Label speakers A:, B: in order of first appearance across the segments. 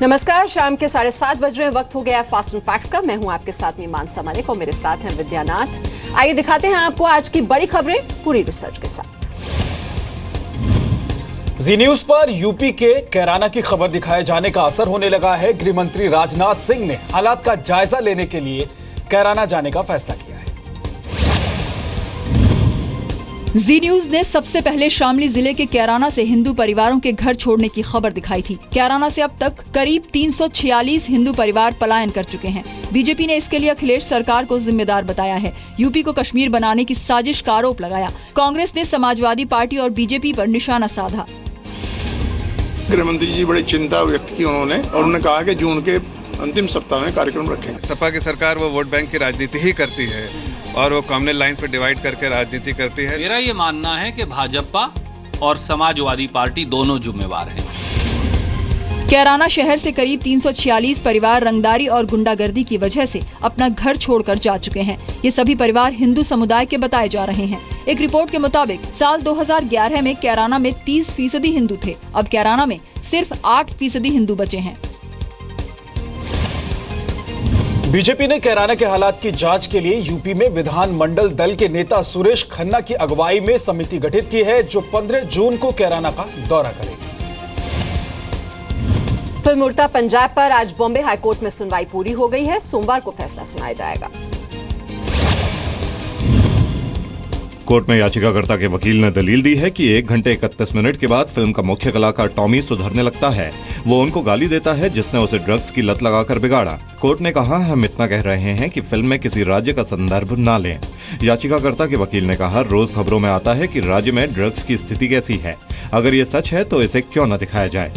A: नमस्कार, शाम के 7:30 बज रहे हैं। वक्त हो गया फास्ट एंड फैक्ट्स का। मैं हूं आपके साथ मीमांसा मलिक और मेरे साथ हैं विद्यानाथ। आइए दिखाते हैं आपको आज की बड़ी खबरें पूरी रिसर्च के साथ।
B: जी न्यूज पर यूपी के कैराना की खबर दिखाए जाने का असर होने लगा है। गृह मंत्री राजनाथ सिंह ने हालात का जायजा लेने के लिए कैराना जाने का फैसला किया है।
C: जी न्यूज ने सबसे पहले शामली जिले के कैराना से हिंदू परिवारों के घर छोड़ने की खबर दिखाई थी। कैराना से अब तक करीब 346 हिंदू परिवार पलायन कर चुके हैं। बीजेपी ने इसके लिए अखिलेश सरकार को जिम्मेदार बताया है। यूपी को कश्मीर बनाने की साजिश का आरोप लगाया। कांग्रेस ने समाजवादी पार्टी और बीजेपी पर निशाना साधा।
D: गृह मंत्री जी बड़ी चिंता व्यक्त की उन्होंने, और उन्होंने कहा कि जून के अंतिम सप्ताह में कार्यक्रम रखेंगे।
E: सपा की सरकार वो वोट बैंक की राजनीति ही करती है और वो कॉमनल लाइंस पे डिवाइड करके राजनीति करती है।
F: मेरा ये मानना है कि भाजपा और समाजवादी पार्टी दोनों जिम्मेवार हैं।
C: कैराना शहर से करीब 346 परिवार रंगदारी और गुंडागर्दी की वजह से अपना घर छोड़कर जा चुके हैं। ये सभी परिवार हिंदू समुदाय के बताए जा रहे हैं। एक रिपोर्ट के मुताबिक साल 2011 में कैराना में 30% हिंदू थे। अब कैराना में सिर्फ 8% हिंदू बचे हैं।
B: बीजेपी ने कैराना के हालात की जांच के लिए यूपी में विधानमंडल दल के नेता सुरेश खन्ना की अगुवाई में समिति गठित की है, जो 15 जून को कैराना का दौरा करेगी।
A: फिल्म उड़ता पंजाब पर आज बॉम्बे हाईकोर्ट में सुनवाई पूरी हो गई है। सोमवार को फैसला सुनाया जाएगा।
G: कोर्ट में याचिकाकर्ता के वकील ने दलील दी है कि 1 घंटे 31 मिनट के बाद फिल्म का मुख्य कलाकार टॉमी सुधरने लगता है। वो उनको गाली देता है जिसने उसे ड्रग्स की लत लगाकर बिगाड़ा। कोर्ट ने कहा, हम इतना कह रहे हैं कि फिल्म में किसी राज्य का संदर्भ ना लें। याचिकाकर्ता के वकील ने कहा, रोज खबरों में आता है कि राज्य में ड्रग्स की स्थिति कैसी है। अगर ये सच है तो इसे क्यों न दिखाया जाए।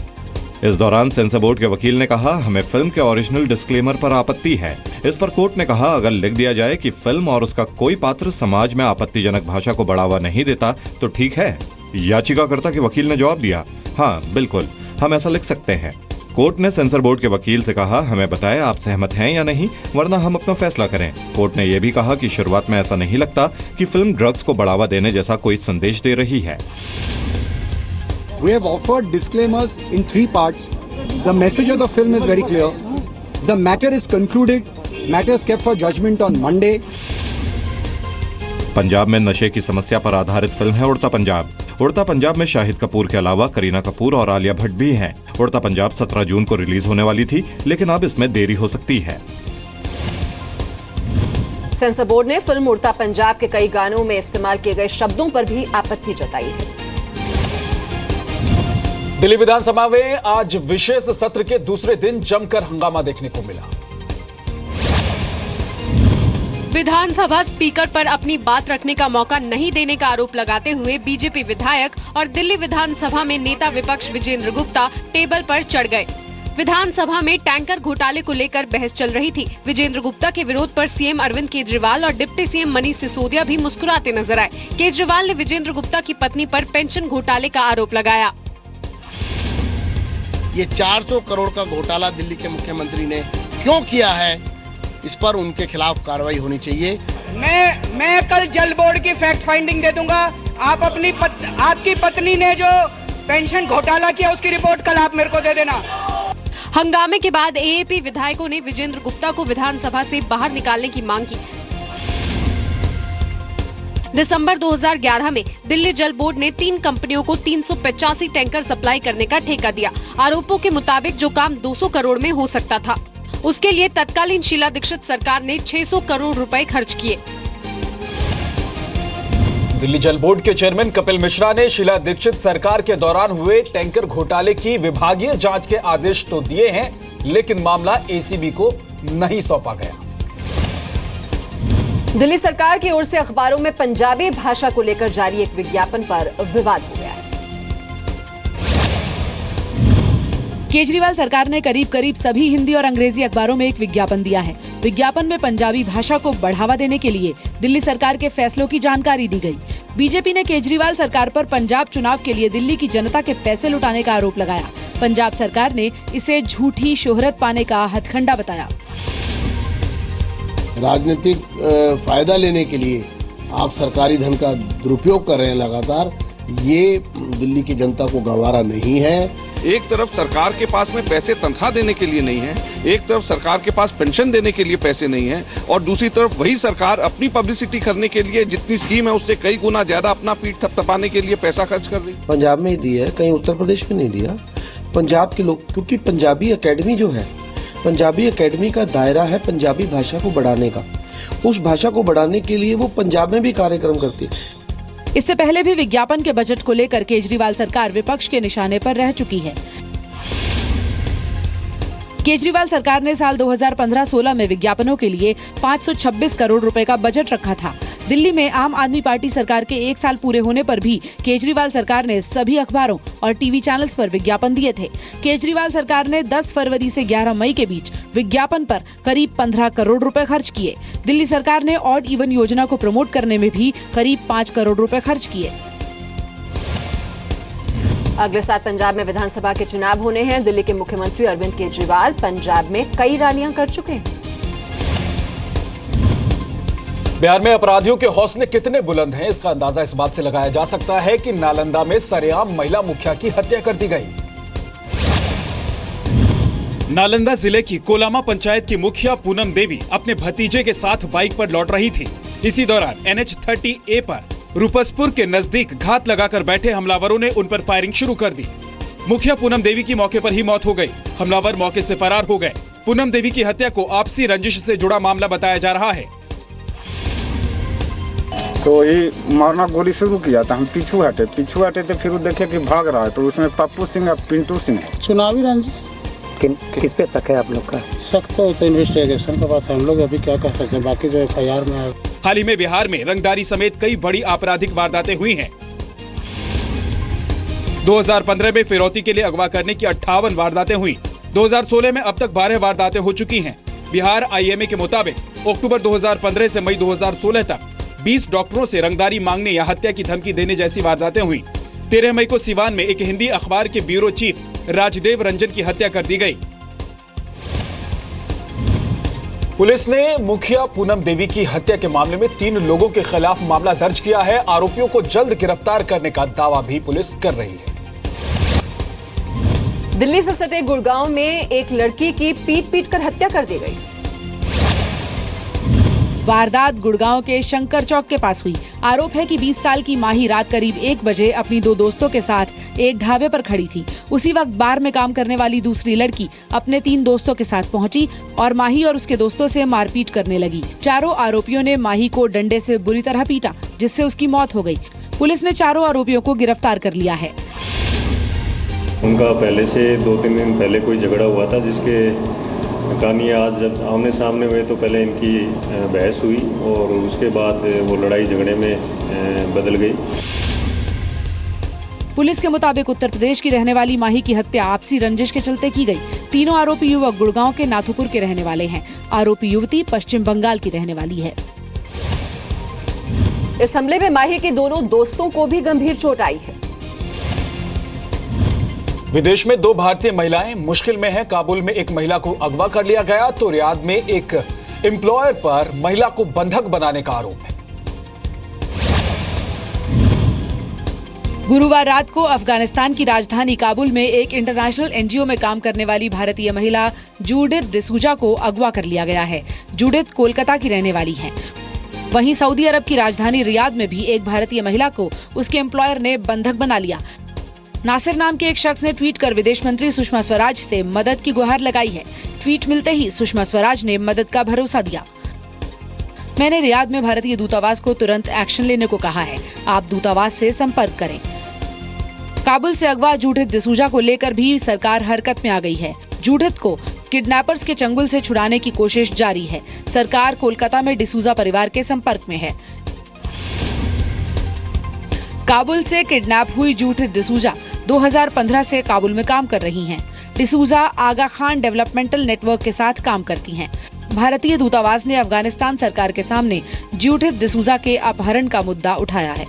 G: इस दौरान सेंसर बोर्ड के वकील ने कहा, हमें फिल्म के ओरिजिनल डिस्क्लेमर पर आपत्ति है। इस पर कोर्ट ने कहा, अगर लिख दिया जाए कि फिल्म और उसका कोई पात्र समाज में आपत्तिजनक भाषा को बढ़ावा नहीं देता तो ठीक है। याचिकाकर्ता के वकील ने जवाब दिया, हाँ बिल्कुल, हम ऐसा लिख सकते हैं। कोर्ट ने सेंसर बोर्ड के वकील से कहा, हमें बताएं आप सहमत हैं या नहीं, वरना हम अपना फैसला करें। कोर्ट ने यह भी कहा कि शुरुआत में ऐसा नहीं लगता कि फिल्म ड्रग्स को बढ़ावा देने जैसा कोई संदेश दे रही है।
H: We have offered disclaimers in 3 parts. The message of the film is very clear. The matter is concluded. Matter is kept for judgment on Monday.
G: Punjab में नशे की समस्या पर आधारित फिल्म है उड़ता पंजाब। उड़ता पंजाब में शाहिद कपूर के अलावा करीना कपूर और आलिया भट्ट भी हैं। उड़ता पंजाब 17 जून को रिलीज होने वाली थी, लेकिन अब इसमें देरी हो सकती है।
A: सेंसर बोर्ड ने फिल्म उड़ता पंजाब के कई गानों में इस्तेमाल किए गए शब्दों पर भी आपत्ति जताई है।
B: दिल्ली विधानसभा में आज विशेष सत्र के दूसरे दिन जमकर हंगामा देखने को मिला।
I: विधानसभा स्पीकर पर अपनी बात रखने का मौका नहीं देने का आरोप लगाते हुए बीजेपी विधायक और दिल्ली विधानसभा में नेता विपक्ष विजेंद्र गुप्ता टेबल पर चढ़ गए। विधानसभा में टैंकर घोटाले को लेकर बहस चल रही थी। विजेंद्र गुप्ता के विरोध पर सीएम अरविंद केजरीवाल और डिप्टी सीएम मनीष सिसोदिया भी मुस्कुराते नजर आए। केजरीवाल ने विजेंद्र गुप्ता की पत्नी पर पेंशन घोटाले का आरोप लगाया।
J: ये 400 करोड़ का घोटाला दिल्ली के मुख्यमंत्री ने क्यों किया है, इस पर उनके खिलाफ कार्रवाई होनी चाहिए।
K: मैं कल जल बोर्ड की फैक्ट फाइंडिंग दे दूंगा। आप आपकी पत्नी ने जो पेंशन घोटाला किया उसकी रिपोर्ट कल आप मेरे को दे देना।
I: हंगामे के बाद एएपी विधायकों ने विजेंद्र गुप्ता को विधानसभा से बाहर निकालने की मांग की। दिसंबर 2011 में दिल्ली जल बोर्ड ने 3 कंपनियों को 385 टैंकर सप्लाई करने का ठेका दिया। आरोपों के मुताबिक जो काम 200 करोड़ में हो सकता था, उसके लिए तत्कालीन शीला दीक्षित सरकार ने 600 करोड़ रुपए खर्च किए।
B: दिल्ली जल बोर्ड के चेयरमैन कपिल मिश्रा ने शीला दीक्षित सरकार के दौरान हुए टैंकर घोटाले की विभागीय जांच के आदेश तो दिए हैं, लेकिन मामला एसीबी को नहीं सौंपा गया।
A: दिल्ली सरकार की ओर से अखबारों में पंजाबी भाषा को लेकर जारी एक विज्ञापन पर विवाद हो गया है।
L: केजरीवाल सरकार ने करीब सभी हिंदी और अंग्रेजी अखबारों में एक विज्ञापन दिया है। विज्ञापन में पंजाबी भाषा को बढ़ावा देने के लिए दिल्ली सरकार के फैसलों की जानकारी दी गई। बीजेपी ने केजरीवाल सरकार पर पंजाब चुनाव के लिए दिल्ली की जनता के पैसे लुटाने का आरोप लगाया। पंजाब सरकार ने इसे झूठी शोहरत पाने का हथकंडा बताया।
J: राजनीतिक फायदा लेने के लिए आप सरकारी धन का दुरुपयोग कर रहे हैं लगातार, ये दिल्ली की जनता को गंवारा नहीं है।
E: एक तरफ सरकार के पास में पैसे तनख्वाह देने के लिए नहीं है, एक तरफ सरकार के पास पेंशन देने के लिए पैसे नहीं है, और दूसरी तरफ वही सरकार अपनी पब्लिसिटी करने के लिए जितनी स्कीम है उससे कई गुना ज्यादा अपना पीठ थपथपाने के लिए पैसा खर्च कर रही।
M: पंजाब में ही दी है, कहीं उत्तर प्रदेश में नहीं दिया। पंजाब के लोग, क्योंकि पंजाबी एकेडमी जो है, पंजाबी एकेडमी का दायरा है पंजाबी भाषा को बढ़ाने का। उस भाषा को बढ़ाने के लिए वो पंजाब में भी कार्यक्रम करती है।
L: इससे पहले भी विज्ञापन के बजट को लेकर केजरीवाल सरकार विपक्ष के निशाने पर रह चुकी है। केजरीवाल सरकार ने साल 2015-16 में विज्ञापनों के लिए 526 करोड़ रुपए का बजट रखा था। दिल्ली में आम आदमी पार्टी सरकार के 1 साल पूरे होने पर भी केजरीवाल सरकार ने सभी अखबारों और टीवी चैनल्स पर विज्ञापन दिए थे। केजरीवाल सरकार ने 10 फरवरी से 11 मई के बीच विज्ञापन पर करीब 15 करोड़ रुपए खर्च किए। दिल्ली सरकार ने ऑड इवन योजना को प्रमोट करने में भी करीब 5 करोड़ रुपए खर्च किए।
A: अगले साल पंजाब में विधानसभा के चुनाव होने हैं। दिल्ली के मुख्यमंत्री अरविंद केजरीवाल पंजाब में कई रैलियां कर चुके हैं।
B: बिहार में अपराधियों के हौसले कितने बुलंद हैं, इसका अंदाजा इस बात से लगाया जा सकता है कि नालंदा में सरेआम महिला मुखिया की हत्या कर दी गई।
N: नालंदा जिले की कोलामा पंचायत की मुखिया पूनम देवी अपने भतीजे के साथ बाइक पर लौट रही थी। इसी दौरान NH-30A पर रूपसपुर के नजदीक घात लगाकर बैठे हमलावरों ने उन पर फायरिंग शुरू कर दी। मुखिया पूनम देवी की मौके पर ही मौत हो गई। हमलावर मौके से फरार हो गए। पूनम देवी की हत्या को आपसी रंजिश से जुड़ा मामला बताया जा रहा है।
O: तो ये मारना गोली शुरू किया था, हम पीछू हटे तो फिर देखे कि भाग रहा है, तो उसमें पप्पू सिंह और पिंटू सिंह है।
P: चुनावी रंजिश
Q: किस पे शक है आप लोग का?
P: शक तो इन्वेस्टिगेशन का बात है, हम लोग अभी क्या कह सकते हैं, बाकी जो FIR में है।
N: हाल ही में बिहार में रंगदारी समेत कई बड़ी आपराधिक वारदातें हुई हैं। 2015 में फिरौती के लिए अगवा करने की 58 वारदातें हुई। 2016 में अब तक 12 वारदातें हो चुकी हैं। बिहार IMA के मुताबिक अक्टूबर 2015 से मई 2016 तक 20 डॉक्टरों से रंगदारी मांगने या हत्या की धमकी देने जैसी वारदातें हुई। 13 मई को सिवान में एक हिंदी अखबार के ब्यूरो चीफ राजदेव रंजन की हत्या कर दी गई।
B: पुलिस ने मुखिया पूनम देवी की हत्या के मामले में 3 लोगों के खिलाफ मामला दर्ज किया है। आरोपियों को जल्द गिरफ्तार करने का दावा भी पुलिस कर रही है।
A: दिल्ली से सटे गुड़गांव में एक लड़की की पीट कर हत्या कर दी गई।
L: वारदात गुड़गांव के शंकर चौक के पास हुई। आरोप है कि 20 साल की माही रात करीब 1 बजे अपनी 2 दोस्तों के साथ एक ढाबे पर खड़ी थी। उसी वक्त बार में काम करने वाली दूसरी लड़की अपने 3 दोस्तों के साथ पहुंची और माही और उसके दोस्तों से मारपीट करने लगी। चारों आरोपियों ने माही को डंडे से बुरी तरह पीटा, जिससे उसकी मौत हो गई। पुलिस ने चारों आरोपियों को गिरफ्तार कर लिया है।
R: उनका पहले से 2-3 दिन पहले कोई झगड़ा हुआ था, जिसके कहानी आज जब आमने सामने हुए तो पहले इनकी बहस हुई और उसके बाद वो लड़ाई झगड़े में बदल गई।
L: पुलिस के मुताबिक उत्तर प्रदेश की रहने वाली माही की हत्या आपसी रंजिश के चलते की गई। तीनों आरोपी युवक गुड़गांव के नाथुपुर के रहने वाले हैं। आरोपी युवती पश्चिम बंगाल की रहने वाली है।
A: इस हमले में माही के दोनों दोस्तों को भी गंभीर चोट आई है।
B: विदेश में 2 भारतीय महिलाएं मुश्किल में हैं। काबुल में एक महिला को अगवा कर लिया गया तो रियाद में एक एम्प्लॉयर पर महिला को बंधक बनाने का आरोप है।
L: गुरुवार रात को अफगानिस्तान की राजधानी काबुल में एक इंटरनेशनल NGO में काम करने वाली भारतीय महिला जूडिथ डिसूजा को अगवा कर लिया गया है। जूडिथ कोलकाता की रहने वाली हैं। वहीं सऊदी अरब की राजधानी रियाद में भी एक भारतीय महिला को उसके एम्प्लॉयर ने बंधक बना लिया। नासिर नाम के एक शख्स ने ट्वीट कर विदेश मंत्री सुषमा स्वराज से मदद की गुहार लगाई है। ट्वीट मिलते ही सुषमा स्वराज ने मदद का भरोसा दिया। मैंने रियाद में भारतीय दूतावास को तुरंत एक्शन लेने को कहा है। आप दूतावास से संपर्क करें। काबुल से अगवा जूडिथ डिसूजा को लेकर भी सरकार हरकत में आ गई है। जूडिथ को किडनैपर्स के चंगुल से छुड़ाने की कोशिश जारी है। सरकार कोलकाता में डिसूजा परिवार के संपर्क में है। काबुल से किडनैप हुई जूडिथ डिसूजा 2015 से काबुल में काम कर रही हैं। डिसूजा आगा खान डेवलपमेंटल नेटवर्क के साथ काम करती हैं। भारतीय दूतावास ने अफगानिस्तान सरकार के सामने जूडिथ डिसूजा के अपहरण का मुद्दा उठाया है।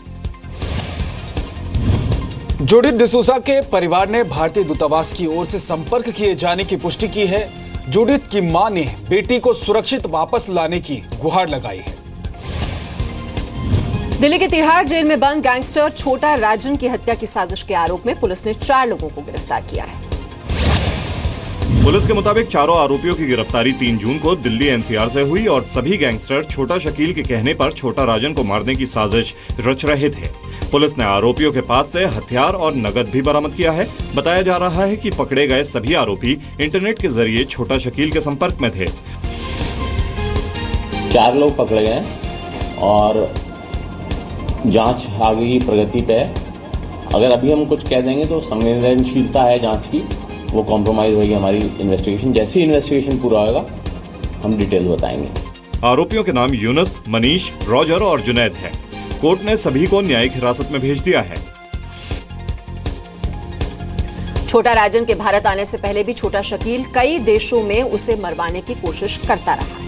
B: जूडिथ डिसूजा के परिवार ने भारतीय दूतावास की ओर से संपर्क किए जाने की पुष्टि की है। जूडिथ की मां ने बेटी को सुरक्षित वापस लाने की गुहार लगाई है।
A: दिल्ली के तिहाड़ जेल में बंद गैंगस्टर छोटा राजन की हत्या की साजिश के आरोप में पुलिस ने 4 लोगों को गिरफ्तार किया है।
G: पुलिस के मुताबिक चारों आरोपियों की गिरफ्तारी 3 जून को दिल्ली एनसीआर से हुई और सभी गैंगस्टर छोटा शकील के कहने पर छोटा राजन को मारने की साजिश रच रहे थे। पुलिस ने आरोपियों के पास से हथियार और नकद भी बरामद किया है। बताया जा रहा है कि पकड़े गए सभी आरोपी इंटरनेट के जरिए छोटा शकील के संपर्क में थे।
S: 4 लोग पकड़े गए और जांच आगे की प्रगति पे। अगर अभी हम कुछ कह देंगे तो संवेदनशीलता है जांच की, वो कॉम्प्रोमाइज होगी हमारी इन्वेस्टिगेशन। जैसे ही इन्वेस्टिगेशन पूरा होगा हम डिटेल बताएंगे।
G: आरोपियों के नाम यूनुस, मनीष, रॉजर और जुनैद है। कोर्ट ने सभी को न्यायिक हिरासत में भेज दिया है।
A: छोटा राजन के भारत आने से पहले भी छोटा शकील कई देशों में उसे मरवाने की कोशिश करता रहा है।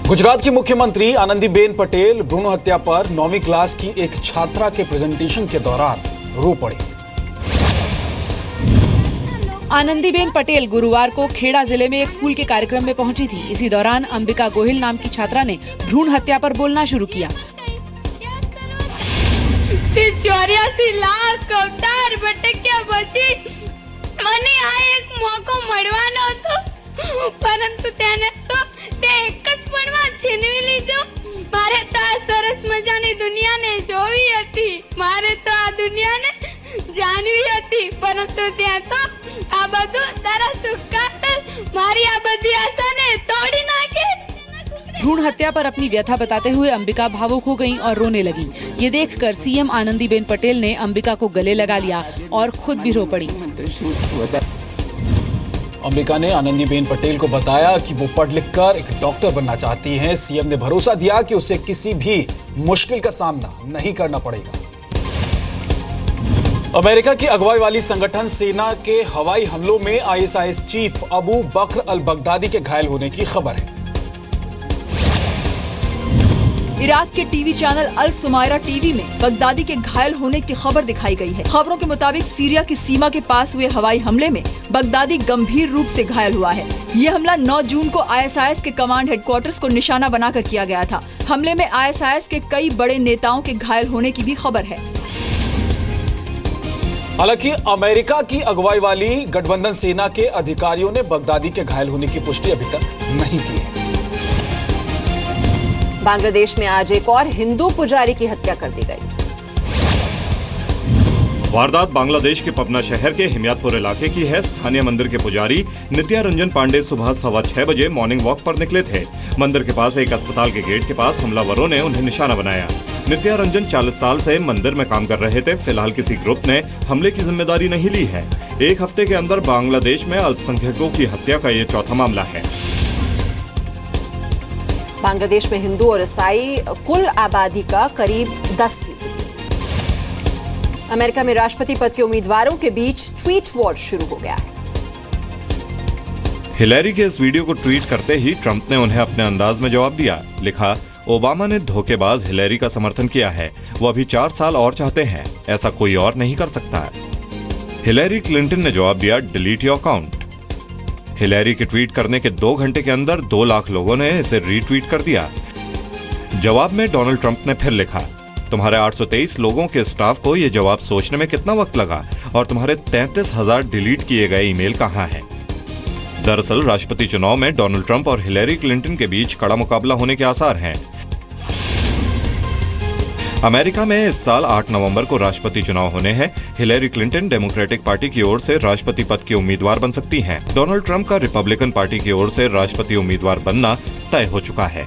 B: गुजरात की मुख्यमंत्री आनंदीबेन पटेल भ्रूण हत्या पर 9वीं क्लास की एक छात्रा के प्रेजेंटेशन के दौरान रो पड़ी।
L: आनंदीबेन पटेल गुरुवार को खेड़ा जिले में एक स्कूल के कार्यक्रम में पहुंची थी। इसी दौरान अंबिका गोहिल नाम की छात्रा ने भ्रूण हत्या पर बोलना शुरू किया।
T: 84 लाख अवतार भटक्या પછી મને આ એક મોકો મળવાનો હતો, પરંતુ તેને તો તે એક જ પળમાં છીનવી લીધો। મારે તો આ સરસ મજાની દુનિયાને જોવી હતી, મારે તો આ દુનિયાને જાણવી હતી, પરંતુ ત્યાં તો આ બધું તારા સુખ ખાતર મારી આ બધી આશાને તોડી નાખે।
L: भ्रूण हत्या पर अपनी व्यथा बताते हुए अंबिका भावुक हो गईं और रोने लगी। ये देखकर सीएम आनंदीबेन पटेल ने अंबिका को गले लगा लिया और खुद भी रो पड़ी।
B: अंबिका ने आनंदीबेन पटेल को बताया कि वो पढ़ लिखकर एक डॉक्टर बनना चाहती हैं। सीएम ने भरोसा दिया कि उसे किसी भी मुश्किल का सामना नहीं करना पड़ेगा। अमेरिका की अगुवाई वाली संगठन सेना के हवाई हमलों में आईएसआईएस चीफ अबू बकर अल बगदादी के घायल होने की खबर है।
C: इराक के टीवी चैनल अल सुमायरा टीवी में बगदादी के घायल होने की खबर दिखाई गई है। खबरों के मुताबिक सीरिया की सीमा के पास हुए हवाई हमले में बगदादी गंभीर रूप से घायल हुआ है। ये हमला 9 जून को आईएसआईएस के कमांड हेडक्वार्टर्स को निशाना बनाकर किया गया था। हमले में आईएसआईएस के कई बड़े नेताओं के घायल होने की भी खबर है।
B: हालांकि अमेरिका की अगुवाई वाली गठबंधन सेना के अधिकारियों ने बगदादी के घायल होने की पुष्टि अभी तक नहीं की है।
A: बांग्लादेश में आज एक और हिंदू पुजारी की हत्या कर दी गई।
G: वारदात बांग्लादेश के पबना शहर के हिमायतपुर इलाके की है। स्थानीय मंदिर के पुजारी नित्या रंजन पांडे सुबह 6:15 बजे मॉर्निंग वॉक पर निकले थे। मंदिर के पास एक अस्पताल के गेट के पास हमलावरों ने उन्हें निशाना बनाया। नित्या रंजन 40 साल से मंदिर में काम कर रहे थे। फिलहाल किसी ग्रुप ने हमले की जिम्मेदारी नहीं ली है। एक हफ्ते के अंदर बांग्लादेश में अल्पसंख्यकों की हत्या का ये चौथा मामला है।
A: बांग्लादेश में हिंदू और ईसाई कुल आबादी का करीब 10%। अमेरिका में राष्ट्रपति पद के उम्मीदवारों के बीच ट्वीट वॉर शुरू हो गया है।
G: हिलेरी के इस वीडियो को ट्वीट करते ही ट्रंप ने उन्हें अपने अंदाज में जवाब दिया। लिखा, ओबामा ने धोखेबाज हिलेरी का समर्थन किया है। वो अभी 4 साल और चाहते हैं। ऐसा कोई और नहीं कर सकता। हिलेरी क्लिंटन ने जवाब दिया, डिलीट योर अकाउंट। हिलेरी के ट्वीट करने के 2 घंटे के अंदर 2 लाख लोगों ने इसे रीट्वीट कर दिया। जवाब में डोनाल्ड ट्रंप ने फिर लिखा, तुम्हारे 823 लोगों के स्टाफ को यह जवाब सोचने में कितना वक्त लगा और तुम्हारे 33,000 डिलीट किए गए ईमेल कहां हैं? दरअसल राष्ट्रपति चुनाव में डोनाल्ड ट्रंप और हिलेरी क्लिंटन के बीच कड़ा मुकाबला होने के आसार हैं। अमेरिका में इस साल 8 नवंबर को राष्ट्रपति चुनाव होने हैं। हिलेरी क्लिंटन डेमोक्रेटिक पार्टी की ओर से राष्ट्रपति पद की उम्मीदवार बन सकती हैं। डोनाल्ड ट्रंप का रिपब्लिकन पार्टी की ओर से राष्ट्रपति उम्मीदवार बनना तय हो चुका है।